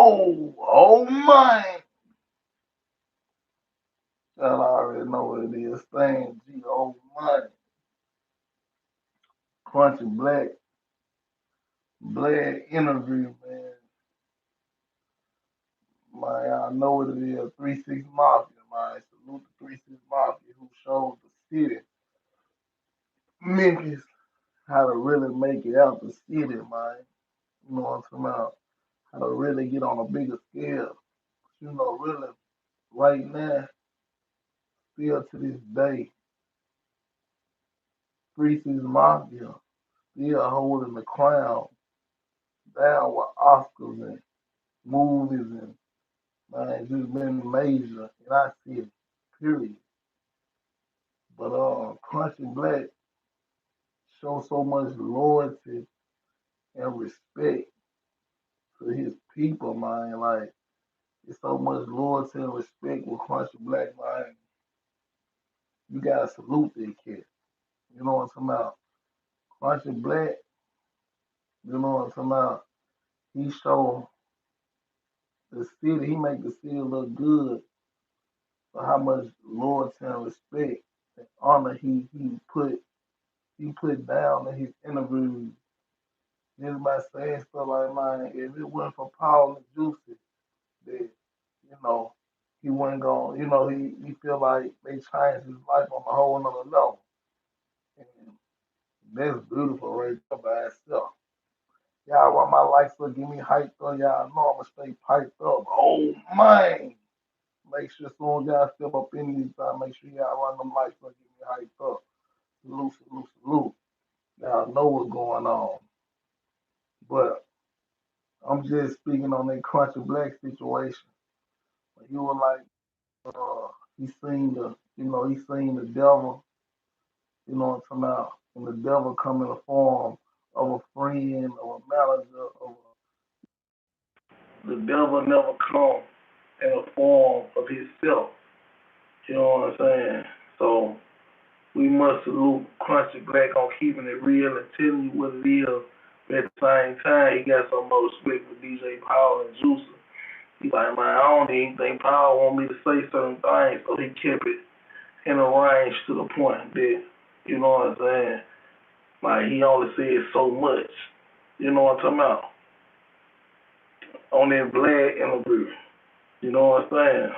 Oh my. Y'all already know what it is. Thing G, oh money. Crunchy Black interview, man. Man, y'all know what it is. 3-6 Mafia, man. Salute the 3-6 Mafia who showed the city, Memphis, how to really make it out the city, man. You know what I'm talking about? How to really get on a bigger scale. You know, really, right now, still to this day, 3-6 Mafia still holding the crown down with Oscars and movies and man, it's just been major and I see it, period. But Crunchy Black show so much loyalty and respect to his people, man. Like it's so much loyalty and respect with Crunchy Black, man. You gotta salute that kid. You know what I'm talking about? Crunchy Black, you know what I'm talking about? He show the city, he make the city look good for how much loyalty and respect and honor he put down in his interviews. Everybody saying stuff like, man, if it wasn't for Paul and Juicy, that, you know, he wasn't going, he feel like they changed his life on a whole nother level. And that's beautiful right there by itself. Y'all want my life to give me hyped up, y'all know I'ma stay piped up. Oh, man. Make sure as soon as y'all step up in these time, make sure y'all run them lights to get me hyped up. Salute, salute, salute. Y'all know what's going on. But I'm just speaking on that Crunchy Black situation. You were like, he seen he seen the devil, you know what I'm talking about, and the devil come in the form of a friend or a manager or the devil never come in a form of himself. You know what I'm saying? So we must salute Crunchy Black on keeping it real and telling you what it is. But at the same time, he got so much respect for DJ Power and Juicy. He like, man, I don't even think Power want me to say certain things, so he kept it in a range to the point that, you know what I'm saying? Like, he only said so much. You know what I'm talking about? On that Vlad interview. You know what I'm saying?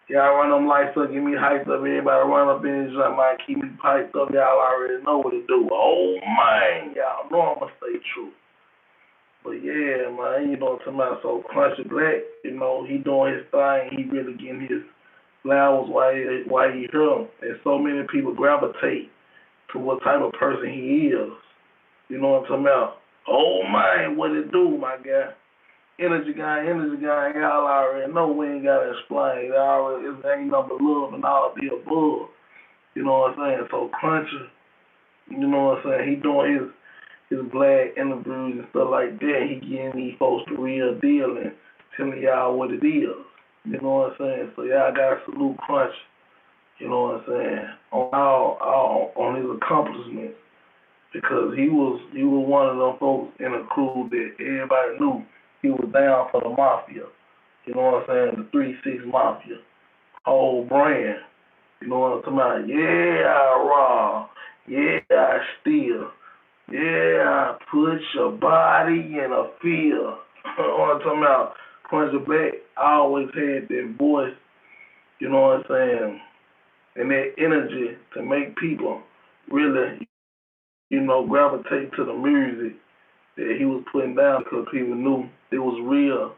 Y'all run them lights up, get me hyped up. Everybody run up in this joint, man, keep me piped up. Y'all already know what to do. Oh, man, y'all know I'm going to stay true. But yeah, man, you know what I'm talking about? So Crunchy Black, he doing his thing. He really getting his flowers while he here. And so many people gravitate to what type of person he is. You know what I'm talking about? Oh man, what it do, my guy? Energy guy, y'all already know we ain't gotta explain. It ain't nothing but love and all the above. You know what I'm saying? So Crunchy, you know what I'm saying? He doing his black interviews and stuff like that. He getting these folks the real deal and telling y'all what it is. You know what I'm saying? So y'all gotta salute Crunchy. You know what I'm saying? On all on his accomplishments because he was one of them folks in a crew that everybody knew he was down for the Mafia. You know what I'm saying? The 3-6 Mafia whole brand. You know what I'm talking about? Yeah, I raw. Yeah, I steal. Yeah, I put your body in a field. You know what I'm talking about? Crunchy Black always had that voice. You know what I'm saying? And that energy to make people really, gravitate to the music that he was putting down because people knew it was real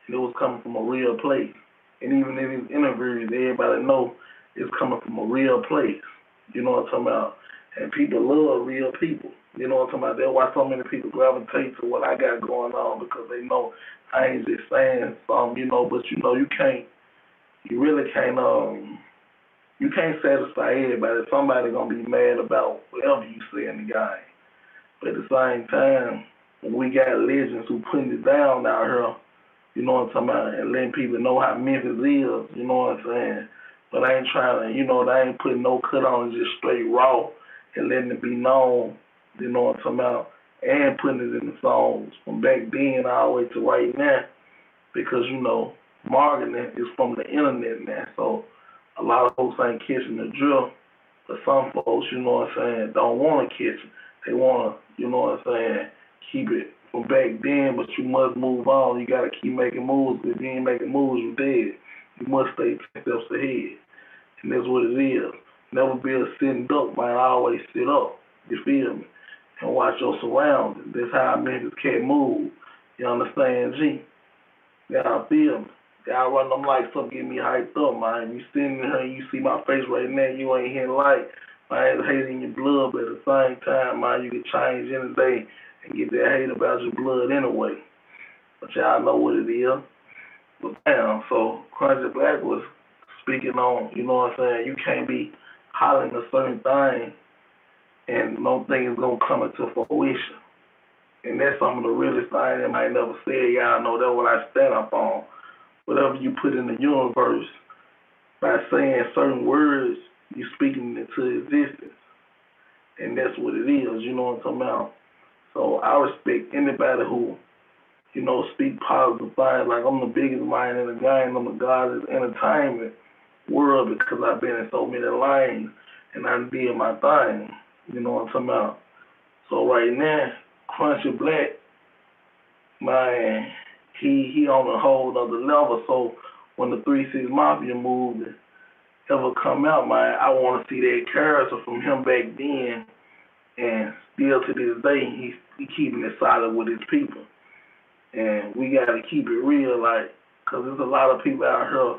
and it was coming from a real place. And even in his interviews, everybody know it's coming from a real place. You know what I'm talking about? And people love real people. You know what I'm talking about? That's why so many people gravitate to what I got going on because they know I ain't just saying something, but you really can't satisfy everybody. Somebody gonna be mad about whatever you say in the game. But at the same time, when we got legends who putting it down out here, you know what I'm talking about, and letting people know how Memphis is, you know what I'm saying? But I ain't trying to, they ain't putting no cut on it, just straight raw and letting it be known, you know what I'm talking about, and putting it in the songs from back then all the way to right now. because marketing is from the internet now. So a lot of folks ain't catching the drill, but some folks, don't want to catch it. They want to, keep it from back then, but you must move on. You got to keep making moves. If you ain't making moves, you're dead. You must stay 10 steps ahead. And that's what it is. Never be a sitting duck, man. Always sit up. You feel me? And watch your surroundings. That's how Memphis can't move. You understand, G? Y'all feel me? Y'all run them lights up, get me hyped up, man. You sitting here and you see my face right now, you ain't hitting light. Man, it's hate in your blood, but at the same time, man, you can change any day and get that hate about your blood anyway. But y'all know what it is. But damn, so Crunchy Black was speaking on, you can't be hollering a certain thing and no thing is gonna come into fruition. And that's some of the realest things that might never say. Y'all know that's what I stand up on. Whatever you put in the universe, by saying certain words, you speaking into existence. And that's what it is, you know what I'm talking about? So I respect anybody who, speak positive things. Like, I'm the biggest mind in the game. I'm the god of the entertainment world because I've been in so many lanes and I did my thing. You know what I'm talking about? So right now, Crunchy Black, man, he on a whole other level. So when the 3-6 Mafia movie ever come out, man, I want to see that character from him back then, and still to this day, he keeping it solid with his people. And we got to keep it real, like, because there's a lot of people out here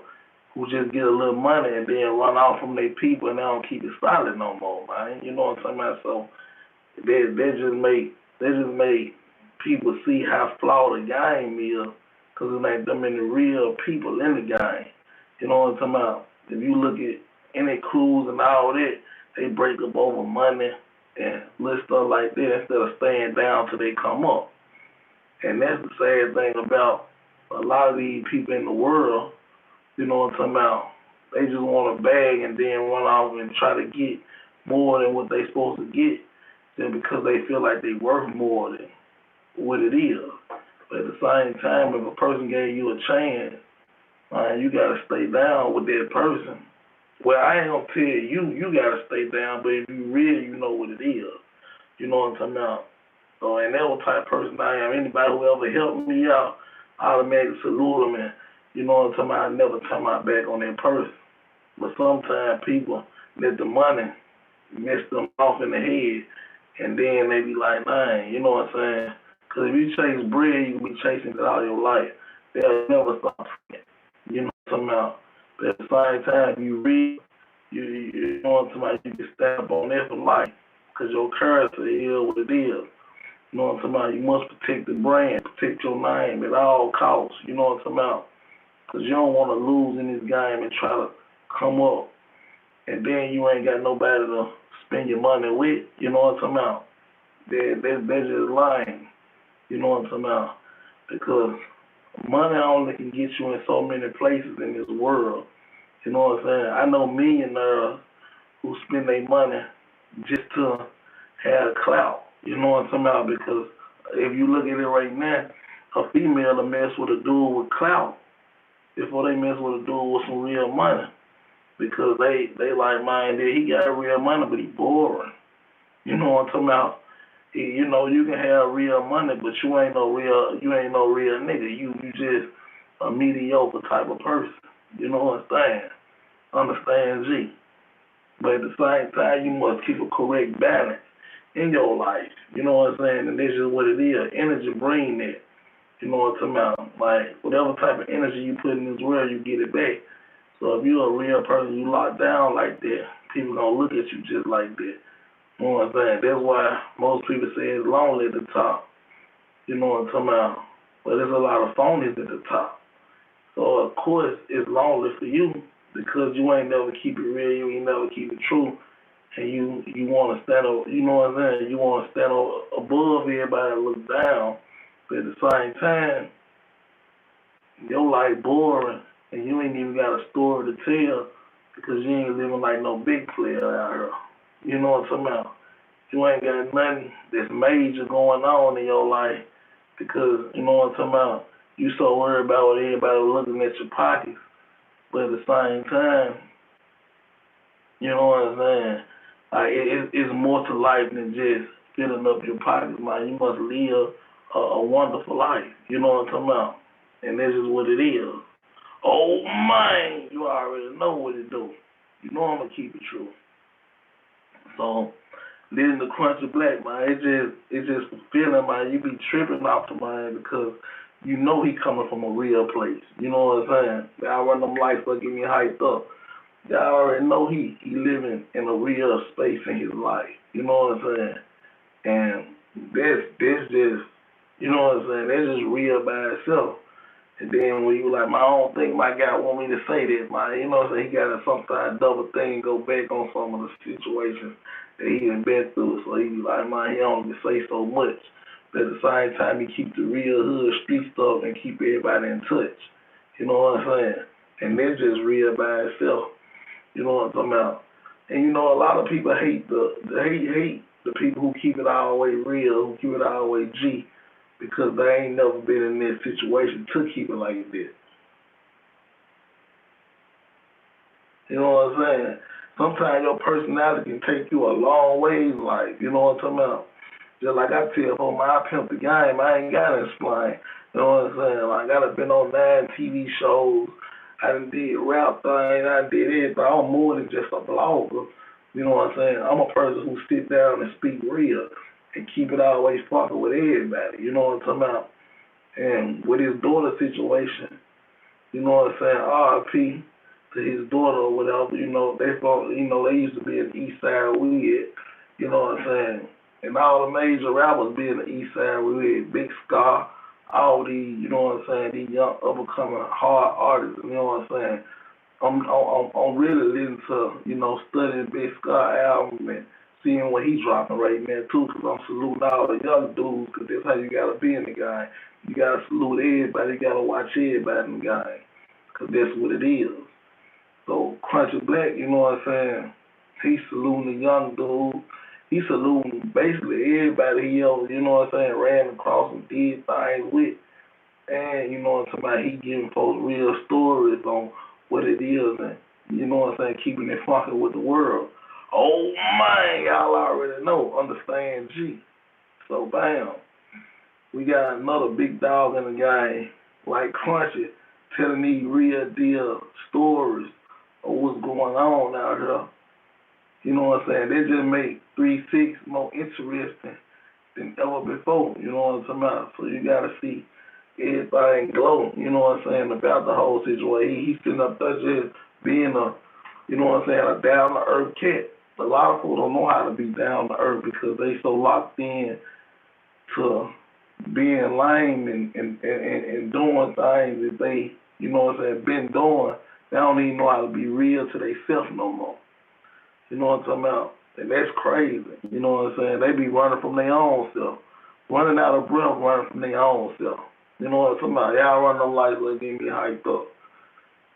who just get a little money and then run off from their people and they don't keep it solid no more, man. You know what I'm talking about? So they just make people see how flawed the game is, because it ain't that many real people in the game. You know what I'm talking about? If you look at any crews and all that, they break up over money and little stuff like that instead of staying down till they come up. And that's the sad thing about a lot of these people in the world. You know what I'm talking about? They just want a bag and then run off and try to get more than what they supposed to get, just because they feel like they worth more than what it is. But at the same time, if a person gave you a chance, you got to stay down with that person. Well, I ain't going to tell you got to stay down, but if you real, you know what it is. You know what I'm talking about? So, and that what type of person I am. Anybody who ever helped me out, I automatically salute them, and you know what I'm talking about? I never turn my back on that person. But sometimes people let the money mess them off in the head, and then they be like, man, you know what I'm saying? Because if you chase bread, you can be chasing it all your life. They'll never stop. You know what I'm talking about? But at the same time, you read, you know what I'm talking about? You can stand up on that for life, because your character is what it is. You know what I'm talking about? You must protect the brand, protect your name at all costs. You know what I'm talking about? Because you don't want to lose in this game and try to come up, and then you ain't got nobody to spend your money with. You know what I'm talking about? They're just lying. You know what I'm talking about? Because money only can get you in so many places in this world. You know what I'm saying? I know millionaires who spend their money just to have clout. You know what I'm talking about? Because if you look at it right now, a female will mess with a dude with clout before they mess with a dude with some real money. Because they like, man, he got real money, but he boring. You know what I'm talking about? You can have real money, but you ain't no real nigga. You just a mediocre type of person. You know what I'm saying? Understand, G? But at the same time, you must keep a correct balance in your life. You know what I'm saying? And this is what it is. Energy bring that. You know what I'm talking about? Like, whatever type of energy you put in this world, you get it back. So if you're a real person, you lock down like that, people gonna look at you just like that. You know what I'm saying? That's why most people say it's lonely at the top. You know what I'm talking about? But there's a lot of phonies at the top. So of course it's lonely for you because you ain't never keep it real, you ain't never keep it true. And you want to stand up, you know what I'm saying? You want to stand above everybody and look down, but at the same time, your life boring, and you ain't even got a story to tell because you ain't living like no big player out here. You know what I'm talking about? You ain't got nothing that's major going on in your life because, you know what I'm talking about? You so worried about what everybody looking at your pockets, but at the same time, you know what I'm saying? Like it's more to life than just filling up your pockets, man. You must live a wonderful life. You know what I'm talking about? And this is what it is. Oh man, you already know what it do. You know I'm gonna keep it true. So then the crunchy black, man, it just feeling, man. You be tripping off the man because you know he coming from a real place. You know what I'm saying? Y'all run them lights up, get me hyped up. Y'all already know he living in a real space in his life. You know what I'm saying? And this just, you know what I'm saying? That's just real by itself. And then when you like, I don't think my guy want me to say this, man. You know what I'm saying? He got to sometimes double think, go back on some of the situations that he done been through. So he be like, man, he don't even say so much. But at the same time, he keep the real hood street stuff and keep everybody in touch. You know what I'm saying? And that's just real by itself. You know what I'm talking about? And you know, a lot of people hate hate the people who keep it all the way real, who keep it all the way G, because they ain't never been in this situation to keep it like this. You know what I'm saying? Sometimes your personality can take you a long ways in life. You know what I'm talking about? Just like I tell folks, I pimp the game. I ain't got to explain. You know what I'm saying? Like, I done been on 9 TV shows. I done did rap things. I done did everything. I'm more than just a blogger. You know what I'm saying? I'm a person who sit down and speak real and keep it always fucking with everybody. You know what I'm talking about? And with his daughter situation, you know what I'm saying? RP to his daughter or whatever, they thought, they used to be in the East Side with, you know what I'm saying? And all the major rappers be in the East Side with Big Scar, all these, you know what I'm saying, these young up and coming hard artists, you know what I'm saying? I'm really listening to, studying Big Scar album and seeing what he's dropping right now too, because I'm saluting all the young dudes, because that's how you gotta be in the game. You gotta salute everybody, you gotta watch everybody in the game, because that's what it is. So Crunchy Black, you know what I'm saying? He's saluting the young dude. He's saluting basically everybody he ever, you know what I'm saying, ran across and did things with. And you know what I'm talking about, he giving folks real stories on what it is and you know what I'm saying, keeping it fucking with the world. Oh man, y'all already know, understand G. So bam, we got another big dog in the game, like Crunchy, telling these real deal stories of what's going on out here. You know what I'm saying? They just make 3-6 more interesting than ever before. You know what I'm talking about? So you gotta see everything glow. You know what I'm saying, about the whole situation. He's sitting up there just being a, you know what I'm saying, a down to earth cat. A lot of people don't know how to be down to earth because they so locked in to being lame and doing things that they, you know what I'm saying, been doing. They don't even know how to be real to themselves no more. You know what I'm talking about? And that's crazy. You know what I'm saying? They be running from their own self. Running out of breath, running from their own self. You know what I'm talking about? Y'all run them lights like they get hyped up.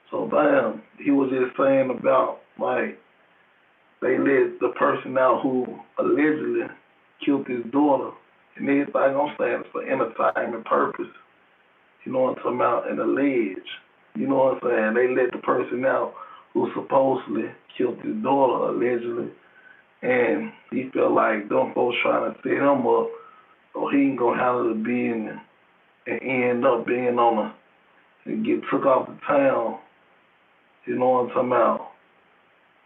So bam, he was just saying about like they let the person out who allegedly killed his daughter and everything I'm saying is for entertainment purpose. You know what I'm talking about? And allege. You know what I'm saying? They let the person out who supposedly killed his daughter allegedly, and he felt like them folks trying to set him up so he ain't gonna handle the business and end up being on and get took off the town. You know what I'm talking about?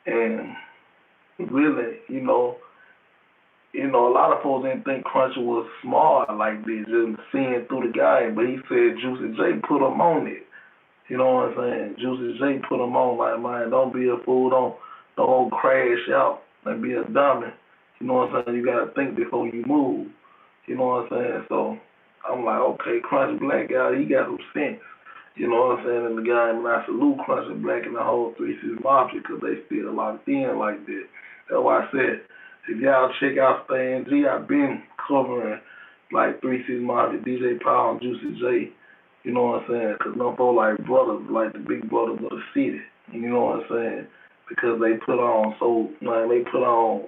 And really, a lot of folks didn't think Crunchy was smart like this, just seeing through the game. But he said Juicy J put him on it. You know what I'm saying? Juicy J put him on like, man, don't be a fool, don't crash out and be a dummy. You know what I'm saying? You gotta think before you move. You know what I'm saying? So I'm like, okay, Crunchy Black guy, he got some sense. You know what I'm saying, in the game, and I salute Crunchy Black and the whole 3-6 Mafia because they still locked in like this. That's why I said, if y'all check out Stan G, I've been covering like 3-6 Mafia, DJ Power, and Juicy J. You know what I'm saying? Because no folks like brothers, like the big brothers of the city. You know what I'm saying? Because they put on they put on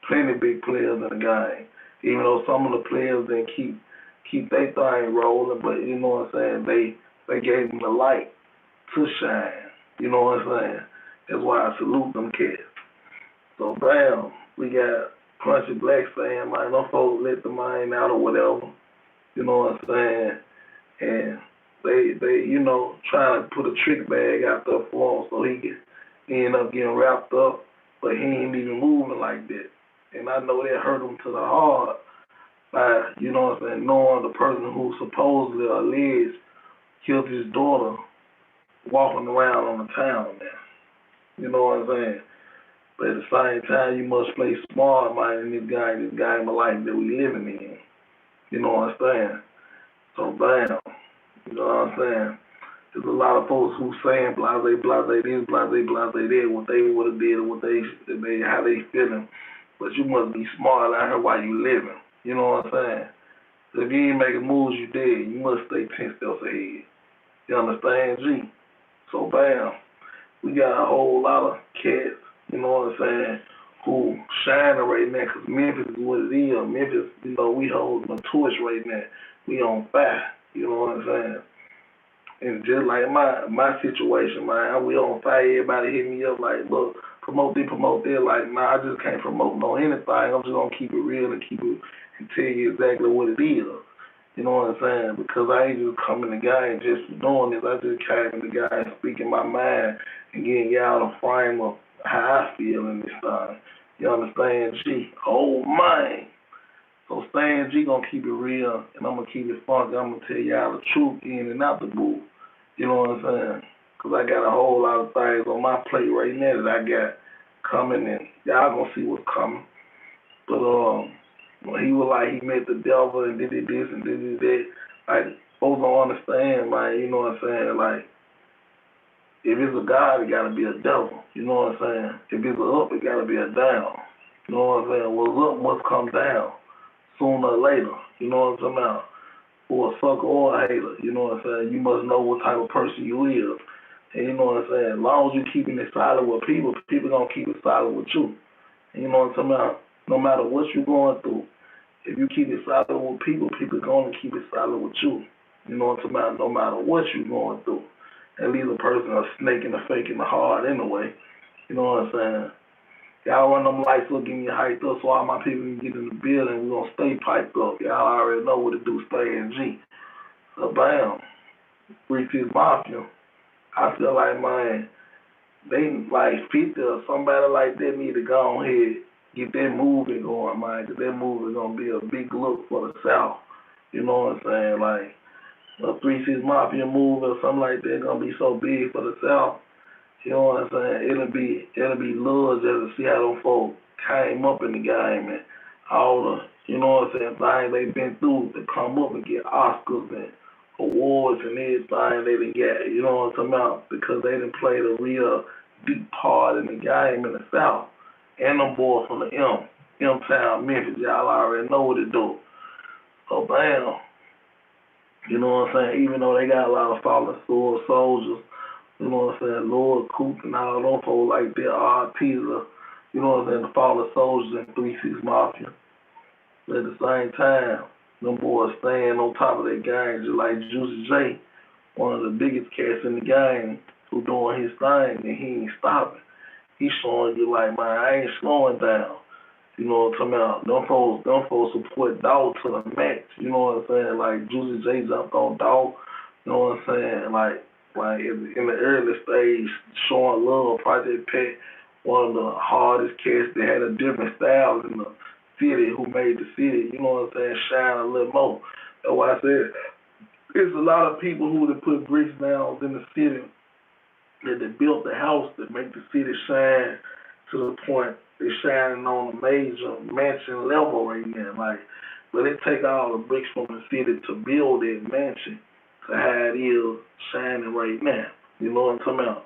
plenty big players in the game. Even though some of the players didn't keep keep their thing rolling, but you know what I'm saying, they gave them the light to shine. You know what I'm saying? That's why I salute them cats. So bam, we got Crunchy Black saying like them folks let the mind out or whatever. You know what I'm saying? And they trying to put a trick bag out there for him so he can end up getting wrapped up, but he ain't even moving like that. And I know that hurt him to the heart by, you know what I'm saying, knowing the person who supposedly alleged killed his daughter walking around on the town, man. You know what I'm saying? But at the same time, you must play smart, man, in this game of life that we living in. You know what I'm saying? So, bam. You know what I'm saying? There's a lot of folks who saying blase, blase this, blase, blase that, what they would have did, or how they feeling. But you must be smart out here while you living. You know what I'm saying? So if you ain't making moves, you dead. You must stay 10 steps ahead. You understand, G? So, bam. We got a whole lot of cats, you know what I'm saying, who shining right now because Memphis is what it is. Memphis, we hold the torch right now. We on fire, you know what I'm saying? And just like my situation, man, we on fire. Everybody hit me up like, look, promote this, promote that. Like, nah, I just can't promote no anything. I'm just gonna keep it real and and tell you exactly what it is. You know what I'm saying? Because I ain't just coming in the game just for doing this. I just came in the game speaking my mind and getting y'all the frame of how I feel in this thing. You understand, G? Oh, man. So Stan G gonna keep it real, and I'm gonna keep it funky. I'm gonna tell y'all the truth in and out the booth. You know what I'm saying? Cause I got a whole lot of things on my plate right now that I got coming, and y'all gonna see what's coming. But when he was like he met the devil and did this and did that, like folks don't understand, man. You know what I'm saying? Like if it's a God, it gotta be a devil. You know what I'm saying? If it's a up, it gotta be a down. You know what I'm saying? What's up must come down sooner or later. You know what I'm talking about? For a sucker or a hater. You know what I'm saying? You must know what type of person you is. And you know what I'm saying? As long as you keeping it solid with people, people gonna keep it solid with you. And you know what I'm talking about? No matter what you're going through, if you keep it solid with people, people gonna keep it solid with you. You know what I'm talking about? No matter what you're going through. At least a person a snake in the fake in the heart anyway. You know what I'm saying? Y'all run them lights up, getting you hyped up so all my people can get in the building. We're going to stay piped up. Y'all already know what to do, stay in G. So, bam. Memphis Mafia. I feel like, man, they like 50 or somebody like that need to go ahead, get that movie going, man, because that movie going to be a big look for the South. You know what I'm saying? Like, a 3-6 Mafia movie or something like that going to be so big for the South. You know what I'm saying? It'll be love just to see how them folks came up in the game and all the, you know what I'm saying, things they been through to come up and get Oscars and awards and everything they done get. You know what I'm talking about? Because they done played a real deep part in the game in the South. And them boys from the M-Town, Memphis, y'all already know what it do. So bam, you know what I'm saying? Even though they got a lot of fallen soldiers, you know what I'm saying, Lord Coop and all those folks like that, RPs, you know what I'm saying, the fallen soldiers in 3-6 Mafia. But at the same time, them boys staying on top of their game, just like Juicy J, one of the biggest cats in the game, who doing his thing, and he ain't stopping. He's showing you like, man, I ain't slowing down. You know what I'm talking about? Them folks support Dog to the max. You know what I'm saying? Like Juicy J jumped on Dog. You know what I'm saying? Like in the early stage, showing love. Project Pet, one of the hardest cats that had a different style in the city, who made the city, you know what I'm saying, shine a little more. That's why I said there's a lot of people who would put bricks down in the city that they built the house that make the city shine to the point they're shining on a major mansion level right now. Like, but they take all the bricks from the city to build that mansion to how it is shining right now. You know what I'm talking about?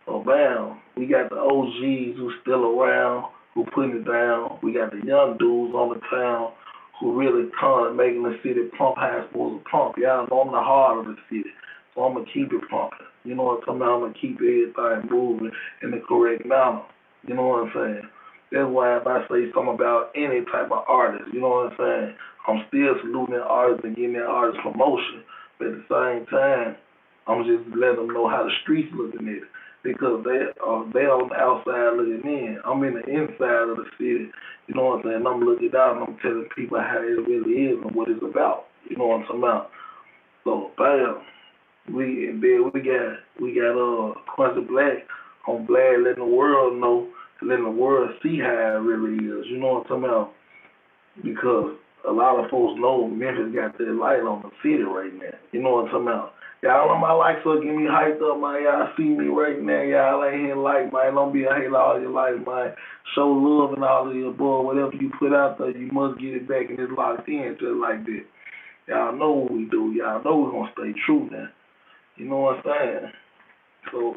So bam, we got the OGs who still around, who putting it down. We got the young dudes on the town who really come making the city pump how it's supposed to pump. Y'all know I'm the heart of the city, so I'm going to keep it pumping. You know what I'm talking about? I'm going to keep everything moving in the correct manner. You know what I'm saying? That's why if I say something about any type of artist, you know what I'm saying? I'm still saluting that artist and getting that artist promotion. But at the same time, I'm just letting them know how the streets looking at it. Because they on the outside looking in. I'm in the inside of the city. You know what I'm saying? I'm looking down and I'm telling people how it really is and what it's about. You know what I'm talking about? So bam. We got Quincy Black on Vlad letting the world know, letting the world see how it really is. You know what I'm talking about? Because a lot of folks know Memphis got that light on the city right now. You know what I'm talking about? Y'all on my likes up, get me hyped up, man. Y'all see me right now. Y'all ain't here like, man. Don't be a hater all your life, man. Show love and all of the above. Whatever you put out there, you must get it back and it's locked in just like that. Y'all know what we do. Y'all know we're going to stay true now. You know what I'm saying? So,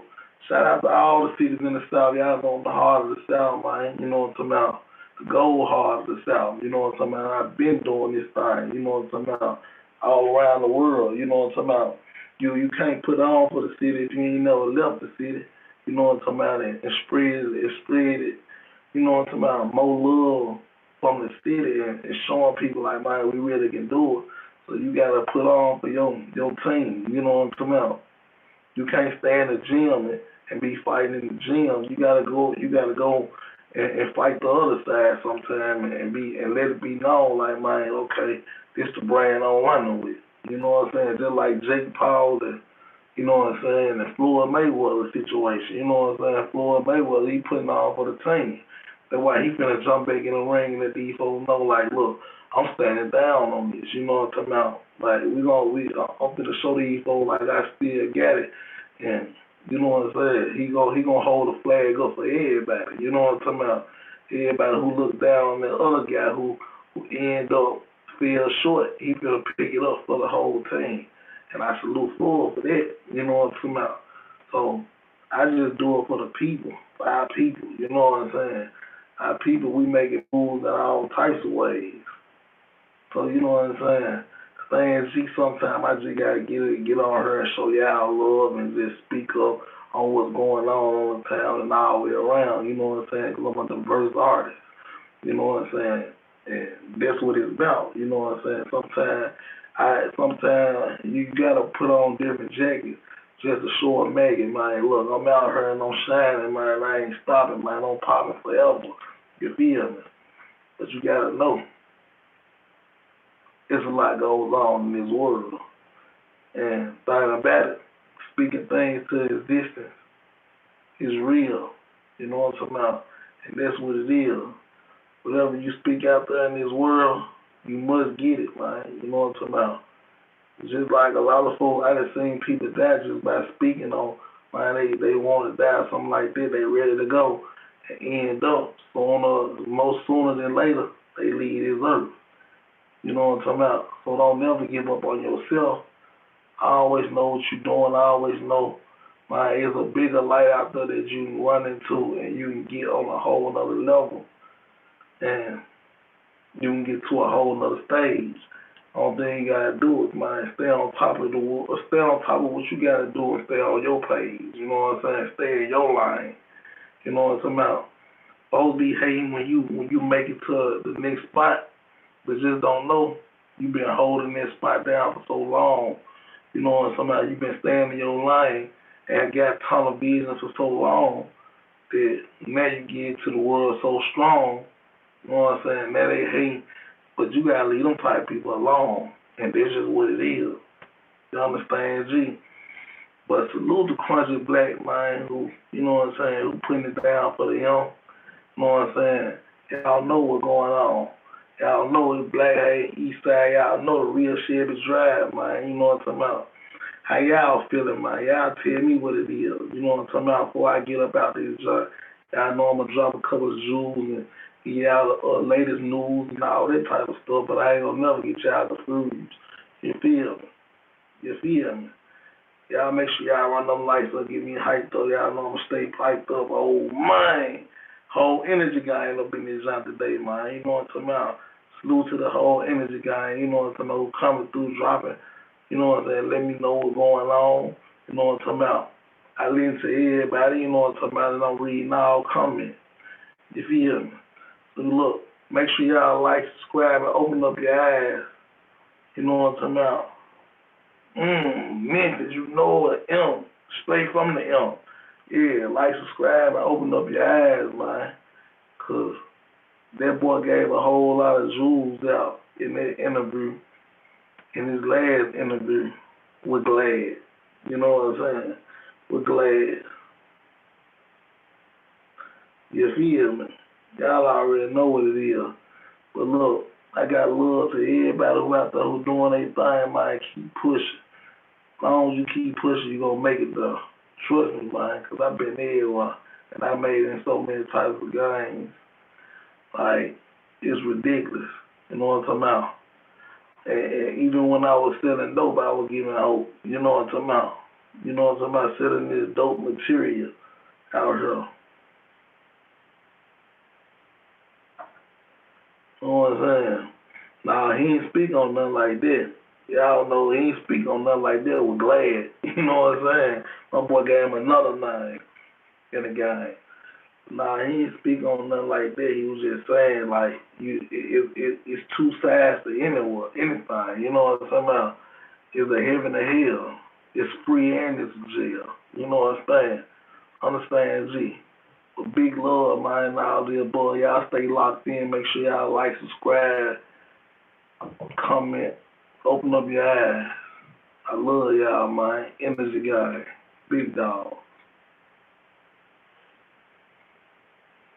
shout out to all the cities in the South. Y'all on the heart of the South, man. You know what I'm talking about? The gold heart of the South. You know what I'm talking about? I've been doing this thing. You know what I'm talking about? All around the world. You know what I'm talking about? You can't put on for the city if you ain't never left the city. You know what I'm talking about? And spread it. You know what I'm talking about? More love from the city and showing people like, man, we really can do it. So you gotta put on for your team. You know what I'm talking about? You can't stay in the gym and be fighting in the gym. You gotta go. You gotta go and fight the other side sometime and let it be known like, man, okay, this the brand I'm running with. You know what I'm saying? Just like Jake Paul and you know what I'm saying, the Floyd Mayweather situation. You know what I'm saying? Floyd Mayweather, he putting on for the team. That's why he finna jump back in the ring and let these folks know, like, look, I'm standing down on this. You know what I'm talking about? Like, I'm finna show these folks like I still got it. And you know what I'm saying? He gonna hold the flag up for everybody. You know what I'm talking about? Everybody who looks down on the other guy who end up fell short, he finna pick it up for the whole team. And I salute Floyd for that. You know what I'm talking about? So I just do it for the people, for our people. You know what I'm saying? Our people, we make it moves in all types of ways. So you know what I'm saying? Saying she sometimes I just gotta get on her and show y'all love and just speak up on what's going on in the town and all the way around. You know what I'm saying? Because I'm a diverse artist. You know what I'm saying? And that's what it's about. You know what I'm saying? Sometimes you gotta put on different jackets just to show a maggot, man. Look, I'm out here and I'm shining, man. I ain't stopping, man. I'm popping forever. You feel me? But you gotta know, there's a lot goes on in this world. And thing about it, speaking things to existence is real. You know what I'm talking about? And that's what it is. Whatever you speak out there in this world, you must get it, man. You know what I'm talking about? Just like a lot of folks, I done seen people die just by speaking on, man, they want to die, something like that, they ready to go, and end up, most sooner than later, they leave this earth. You know what I'm talking about? So don't never give up on yourself. I always know what you're doing. I always know, man, there's a bigger light out there that you can run into and you can get on a whole other level. And you can get to a whole nother stage. All thing you gotta do is, man, stay on top of stay on top of what you gotta do and stay on your page. You know what I'm saying? Stay in your line. You know what I'm talking about? Folks be hating when you make it to the next spot, but just don't know you've been holding that spot down for so long. You know what I'm talking about? You've been staying in your lane and got tunnel vision for so long that now you get into the world so strong. You know what I'm saying? Now they hate, but you gotta leave them type people alone, and that's just what it is. You understand, G? But salute the crunchy black man who, you know what I'm saying, who putting it down for the young. You know what I'm saying? Y'all know what's going on. Y'all know it's Black Hay, East Side. Y'all know the real Chevy Drive, man. You know what I'm talking about? How y'all feeling, man? Y'all tell me what it is. You know what I'm talking about? Before I get up out this joint, y'all know I'm going to drop a couple of jewels and get y'all the latest news and all that type of stuff, but I ain't going to never get y'all confused. You feel me? You feel me? Y'all make sure y'all run them lights up, get me hyped up. Y'all know I'm going to stay piped up. Oh, man. Whole energy guy ain't up in this joint today, man. You know what I'm talking about? Salute to the whole energy guy. You know what I'm talking about? Who coming through, dropping. You know what I'm saying? Let me know what's going on. You know what I'm talking about? I listen to everybody. You know what I'm talking about? And I'm reading all comments. You feel me? So look, make sure y'all like, subscribe, and open up your eyes. You know what I'm talking about? Memphis, you know the M. Straight from the M. Yeah, like, subscribe, and open up your eyes, man. Cause that boy gave a whole lot of jewels out in that interview, in his last interview with Glad. You know what I'm saying? With Glad. You feel me? Y'all already know what it is. But look, I got love to everybody who out there who doing their thing, man. Keep pushing. As long as you keep pushing, you gonna make it though. Trust me, man, because I've been everywhere. And I made it in so many types of games. Like, it's ridiculous. You know what I'm talking about? And even when I was selling dope, I was giving hope. You know what I'm talking about? You know what I'm talking about? Selling this dope material out here. You know what I'm saying? Nah, he ain't speak on nothing like that. Y'all know he ain't speak on nothing like that with Glad. You know what I'm saying? My boy gave him another name in the game. Nah, he ain't speak on nothing like that. He was just saying like it's two sides to anything. You know what I'm talking about? It's a heaven and hell. It's free and it's jail. You know what I'm saying? Understand, G? But big love, man, and all the above. Y'all stay locked in. Make sure y'all like, subscribe, comment, open up your eyes. I love y'all, man. Energy guy. Big dog.